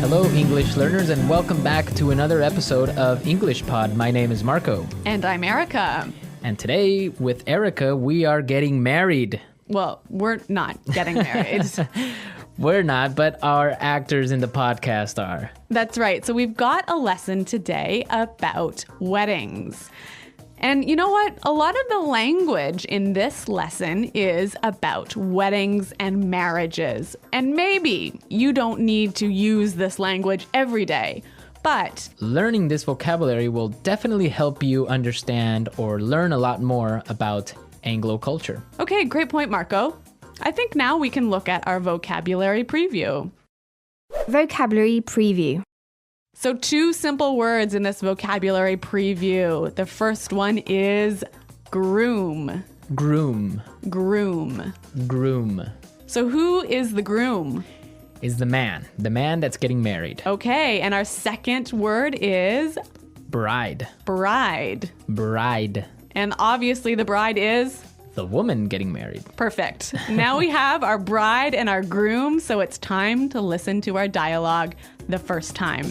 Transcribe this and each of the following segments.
Hello, English learners, and welcome back to another episode of English Pod. My name is Marco. And I'm Erica. And today, with Erica, we are getting married. Well, we're not getting married. We're not, but our actors in the podcast are. That's right. So we've got a lesson today about weddings. And you know what? A lot of the language in this lesson is about weddings and marriages. And maybe you don't need to use this language every day, but learning this vocabulary will definitely help you understand or learn a lot more about Anglo culture. Okay, great point, Marco. I think now we can look at our vocabulary preview. Vocabulary preview. So 2 simple words in this vocabulary preview. The first one is groom. Groom. Groom. Groom. So who is the groom? Is the man that's getting married. Okay, and our second word is Bride. bride. Bride. And obviously the bride is The woman getting married. perfect. Now we have our bride and our groom, so it's time to listen to our dialogue the first time.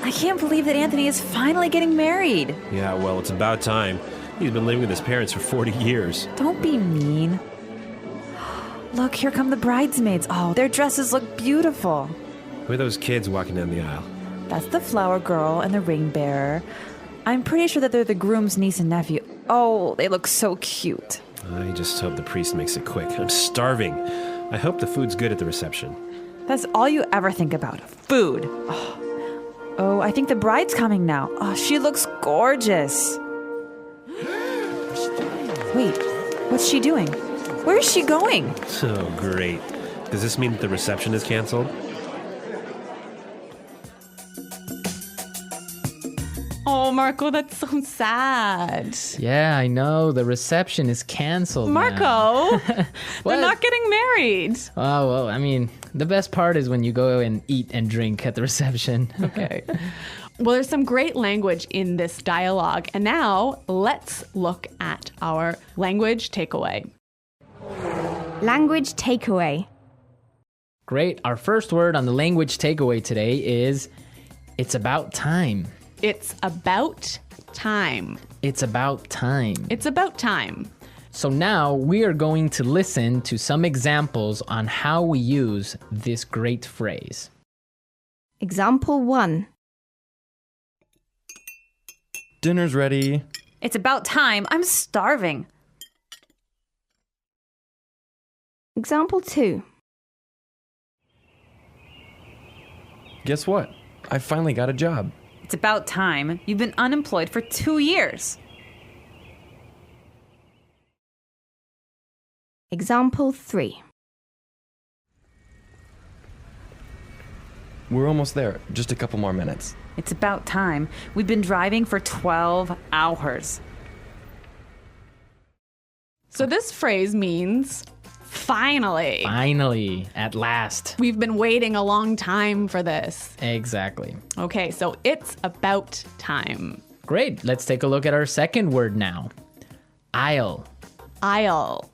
I can't believe that Anthony is finally getting married. Yeah, well, it's about time. He's been living with his parents for 40 years. Don't be mean. Look, here come the bridesmaids. Oh, their dresses look beautiful. Who are those kids walking down the aisle? That's the flower girl and the ring bearer. I'm pretty sure that they're the groom's niece and nephew. Oh, they look so cute. I just hope the priest makes it quick. I'm starving. I hope the food's good at the reception. That's all you ever think about, food. Oh, I think the bride's coming now. Oh, she looks gorgeous. Wait, what's she doing? Where is she going? Oh, great. Does this mean that the reception is canceled? Oh, Marco, that's so sad. Yeah, I know. The reception is canceled. Marco, they're What? not getting married. Oh, well, I mean, the best part is when you go and eat and drink at the reception. Okay. Well, there's some great language in this dialogue. And now let's look at our language takeaway. Language takeaway. Great. Our first word on the language takeaway today is it's about time. It's about time. It's about time. It's about time. So now we are going to listen to some examples on how we use this great phrase. Example 1. Dinner's ready. It's about time. I'm starving. Example 2. Guess what? I finally got a job. It's about time. You've been unemployed for 2 years. Example 3. We're almost there. Just a couple more minutes. It's about time. We've been driving for 12 hours. So this phrase means finally. Finally, at last. We've been waiting a long time for this. Exactly. Okay, so it's about time. Great. Let's take a look at our second word now. Aisle. Aisle.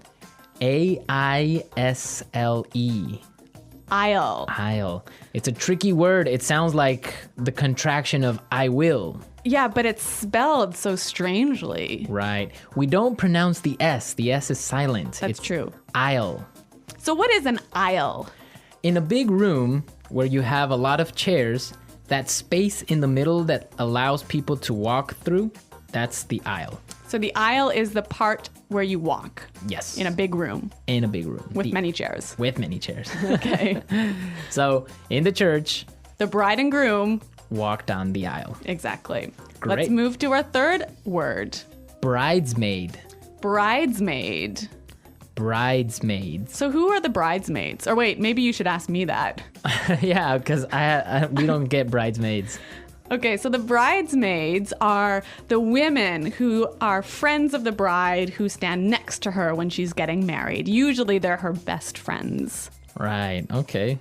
A-I-S-L-E. Aisle. Aisle. It's a tricky word. It sounds like the contraction of I will. Yeah, but it's spelled so strangely. Right. We don't pronounce the S. The S is silent. That's It's true. Aisle. So what is an aisle? In a big room where you have a lot of chairs, that space in the middle that allows people to walk through, that's the aisle. So the aisle is the part where you walk Yes. in a big room In a big room. with many chairs. With many chairs. Okay. So in the church, The bride and groom. walk down the aisle. Exactly. Great. Let's move to our third word. Bridesmaid. Bridesmaid. Bridesmaids. So who are the bridesmaids? Or wait, maybe you should ask me that. Yeah, because we don't get bridesmaids. Okay, so the bridesmaids are the women who are friends of the bride who stand next to her when she's getting married. Usually they're her best friends. Right, okay.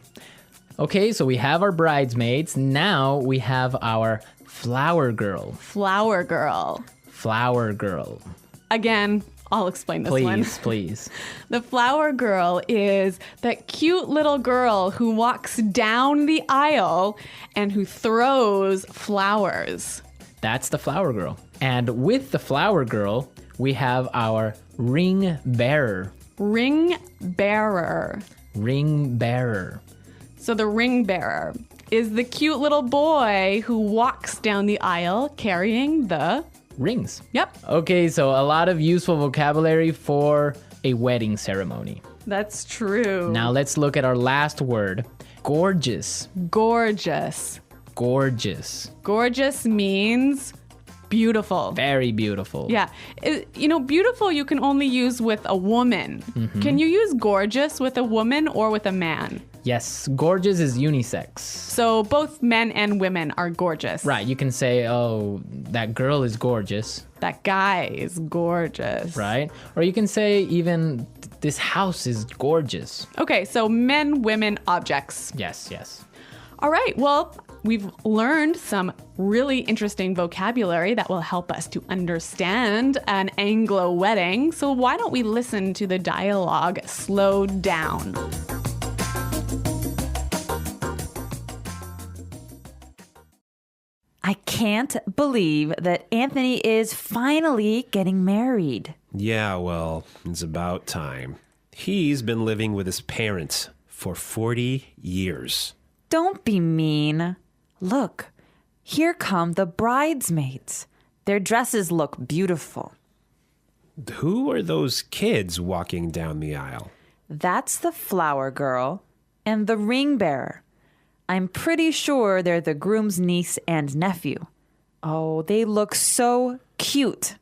Okay, so we have our bridesmaids. Now we have our Flower girl. Flower girl. Flower girl. Again, I'll explain this one. Please. The flower girl is that cute little girl who walks down the aisle and who throws flowers. That's the flower girl. And with the flower girl, we have our ring bearer. Ring bearer. Ring bearer. So the ring bearer is the cute little boy who walks down the aisle carrying the Rings. Yep, Okay, so a lot of useful vocabulary for a wedding ceremony. that's true. Now let's look at our last word. Gorgeous. Gorgeous. Gorgeous. Gorgeous means beautiful. Very beautiful. Yeah. Beautiful you can only use with a woman. Can you use gorgeous with a woman or with a man? Yes, gorgeous is unisex. So both men and women are gorgeous. Right, you can say, oh, that girl is gorgeous, That guy is gorgeous. right? Or you can say even this house is gorgeous. Okay, so men, women, objects. Yes, yes. All right, well, we've learned some really interesting vocabulary that will help us to understand an Anglo wedding. So why don't we listen to the dialogue slowed down? I can't believe that Anthony is finally getting married. Yeah, well, it's about time. He's been living with his parents for 40 years. Don't be mean. Look, here come the bridesmaids. Their dresses look beautiful. Who are those kids walking down the aisle? That's the flower girl and the ring bearer. I'm pretty sure they're the groom's niece and nephew. Oh, they look so cute.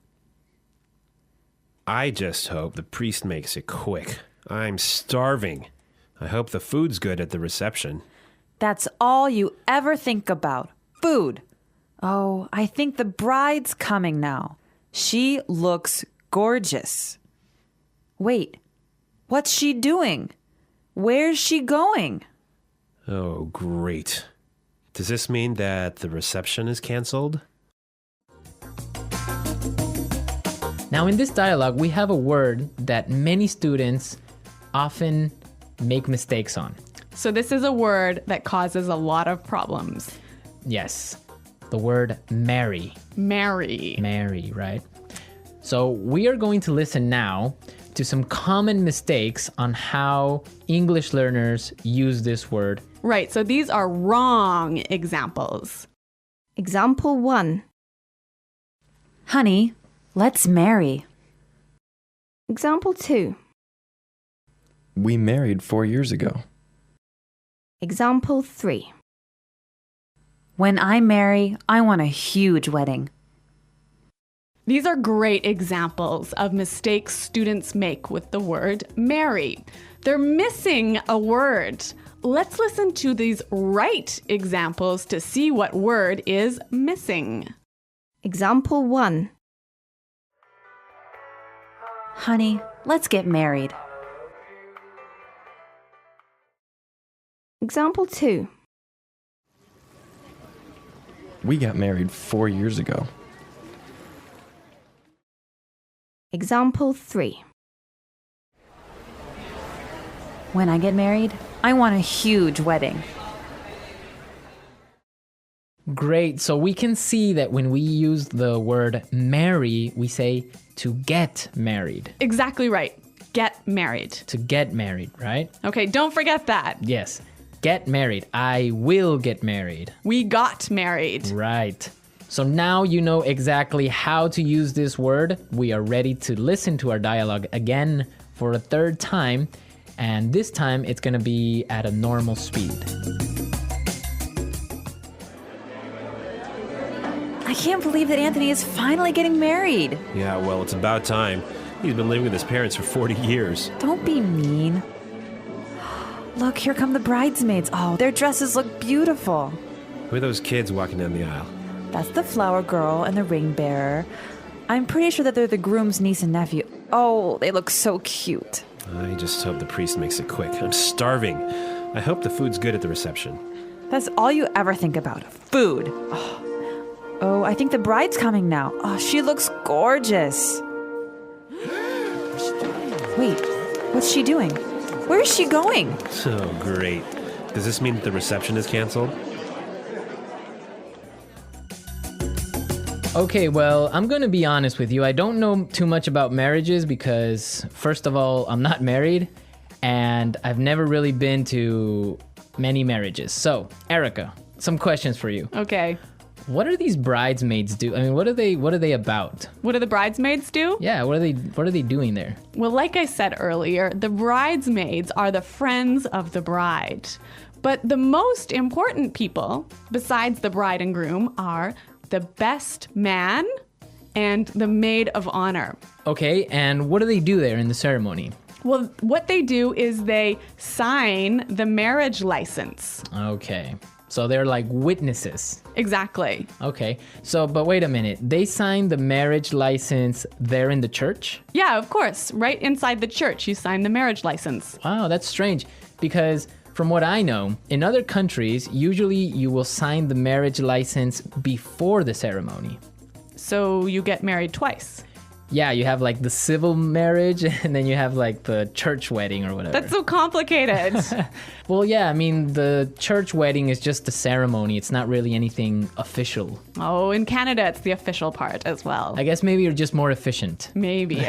I just hope the priest makes it quick. I'm starving. I hope the food's good at the reception. That's all you ever think about. Food. Oh, I think the bride's coming now. She looks gorgeous. Wait, what's she doing? Where's she going? Oh, great. Does this mean that the reception is canceled? Now in this dialogue, we have a word that many students often make mistakes on. So this is a word that causes a lot of problems. Yes, the word marry. Marry. Marry, right? So we are going to listen now to some common mistakes on how English learners use this word. Right, so these are wrong examples. Example 1. Honey, let's marry. Example 2. We married 4 years ago. Example 3. When I marry, I want a huge wedding. These are great examples of mistakes students make with the word marry. They're missing a word. Let's listen to these right examples to see what word is missing. Example 1. Honey, let's get married. Example 2. We got married 4 years ago. Example 3. When I get married, I want a huge wedding. Great. So we can see that when we use the word marry, we say to get married. Exactly right. Get married. To get married, right? Okay, don't forget that. Yes. Get married. I will get married. We got married. Right. So now you know exactly how to use this word. We are ready to listen to our dialogue again for a third time. And this time it's going to be at a normal speed. I can't believe that Anthony is finally getting married. Yeah, well, it's about time. He's been living with his parents for 40 years. Don't be mean. Look, here come the bridesmaids. Oh, their dresses look beautiful. Who are those kids walking down the aisle? That's the flower girl and the ring bearer. I'm pretty sure that they're the groom's niece and nephew. Oh, they look so cute. I just hope the priest makes it quick. I'm starving. I hope the food's good at the reception. That's all you ever think about. Food. Oh, I think the bride's coming now. Oh, she looks gorgeous. Wait, what's she doing? Where is she going? Oh, great. Does this mean that the reception is canceled? Okay, well, I'm going to be honest with you. I don't know too much about marriages because, first of all, I'm not married and I've never really been to many marriages. So, Erica, some questions for you. Okay. What are these bridesmaids do? I mean, what are they about? What do the bridesmaids do? Yeah, what are they doing there? Well, like I said earlier, the bridesmaids are the friends of the bride. But the most important people, besides the bride and groom, are the best man and the maid of honor. Okay, and what do they do there in the ceremony? Well, what they do is they sign the marriage license. Okay, so they're like witnesses. Exactly. Okay, so, but wait a minute. They sign the marriage license there in the church? Yeah, of course. Right inside the church, you sign the marriage license. Wow, that's strange because from what I know, in other countries, usually you will sign the marriage license before the ceremony. So you get married twice. Yeah, you have like the civil marriage and then you have like the church wedding or whatever. That's so complicated. Well, yeah, I mean, the church wedding is just a ceremony. It's not really anything official. Oh, in Canada, it's the official part as well. I guess maybe you're just more efficient. Maybe.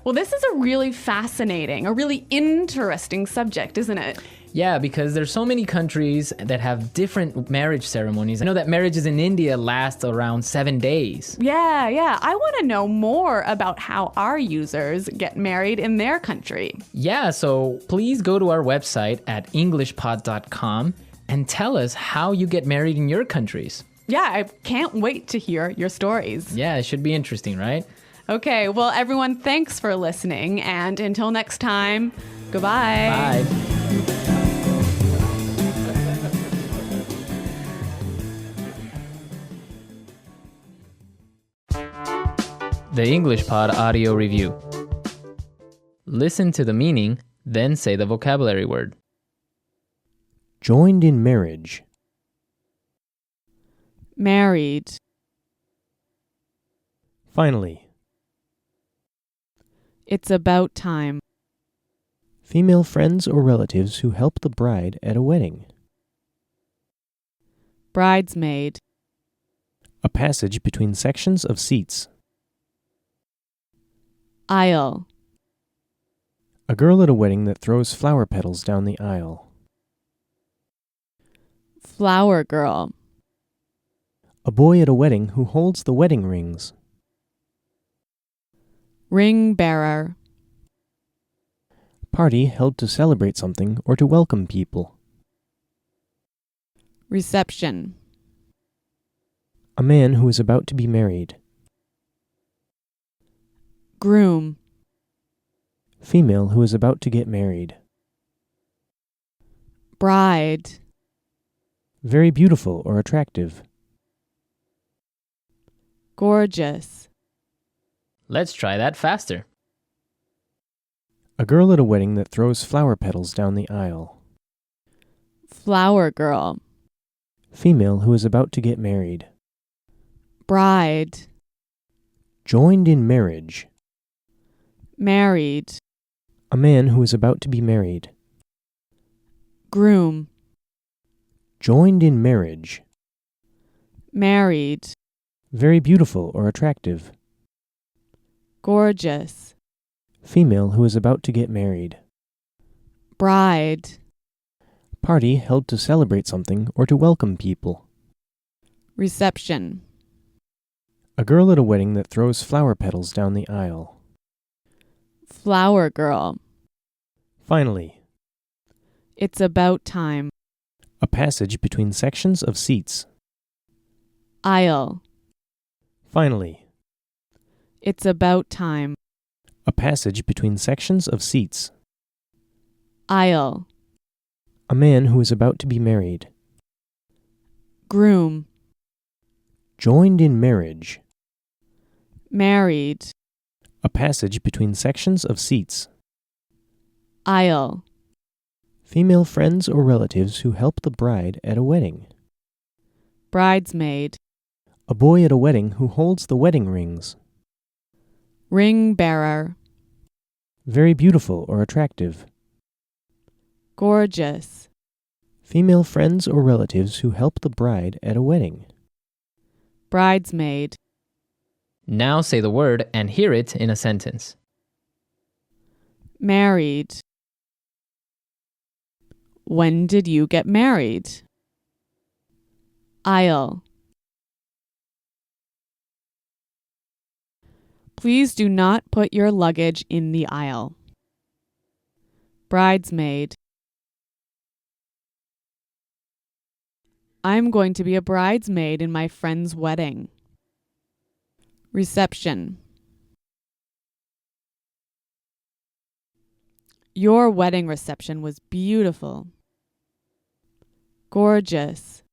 Well, this is a really fascinating, a really interesting subject, isn't it? Yeah, because there's so many countries that have different marriage ceremonies. I know that marriages in India last around 7 days. Yeah. I want to know more about how our users get married in their country. Yeah, so please go to our website at englishpod.com and tell us how you get married in your countries. Yeah, I can't wait to hear your stories. Yeah, it should be interesting, right? Okay, well, everyone, thanks for listening. And until next time, goodbye. Bye. The English Pod Audio Review. Listen to the meaning, then say the vocabulary word. Joined in marriage. Married. Finally. It's about time. Female friends or relatives who help the bride at a wedding. Bridesmaid. A passage between sections of seats. Aisle. A girl at a wedding that throws flower petals down the aisle. Flower girl. A boy at a wedding who holds the wedding rings. Ring bearer. Party held to celebrate something or to welcome people. Reception. A man who is about to be married. Groom. Female who is about to get married. Bride. Very beautiful or attractive. Gorgeous. Let's try that faster. A girl at a wedding that throws flower petals down the aisle. Flower girl. Female who is about to get married. Bride. Joined in marriage. Married. A man who is about to be married. Groom. Joined in marriage. Married. Very beautiful or attractive. Gorgeous. Female who is about to get married. Bride. Party held to celebrate something or to welcome people. Reception. A girl at a wedding that throws flower petals down the aisle. Flower girl. Finally. It's about time. A passage between sections of seats. Aisle. Finally. It's about time. A passage between sections of seats. Aisle. A man who is about to be married. Groom. Joined in marriage. Married. A passage between sections of seats. Aisle. Female friends or relatives who help the bride at a wedding. Bridesmaid. A boy at a wedding who holds the wedding rings. Ring bearer. Very beautiful or attractive. Gorgeous. Female friends or relatives who help the bride at a wedding. Bridesmaid. Now say the word and hear it in a sentence. Married. When did you get married? Aisle. Please do not put your luggage in the aisle. Bridesmaid. I'm going to be a bridesmaid in my friend's wedding. Reception. Your wedding reception was beautiful. Gorgeous.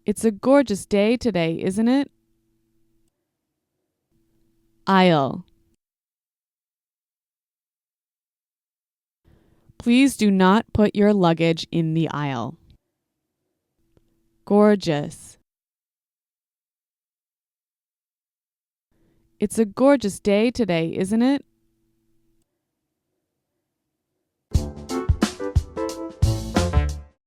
It's a gorgeous day today, isn't it? Aisle. Please do not put your luggage in the aisle. Gorgeous. It's a gorgeous day today, isn't it?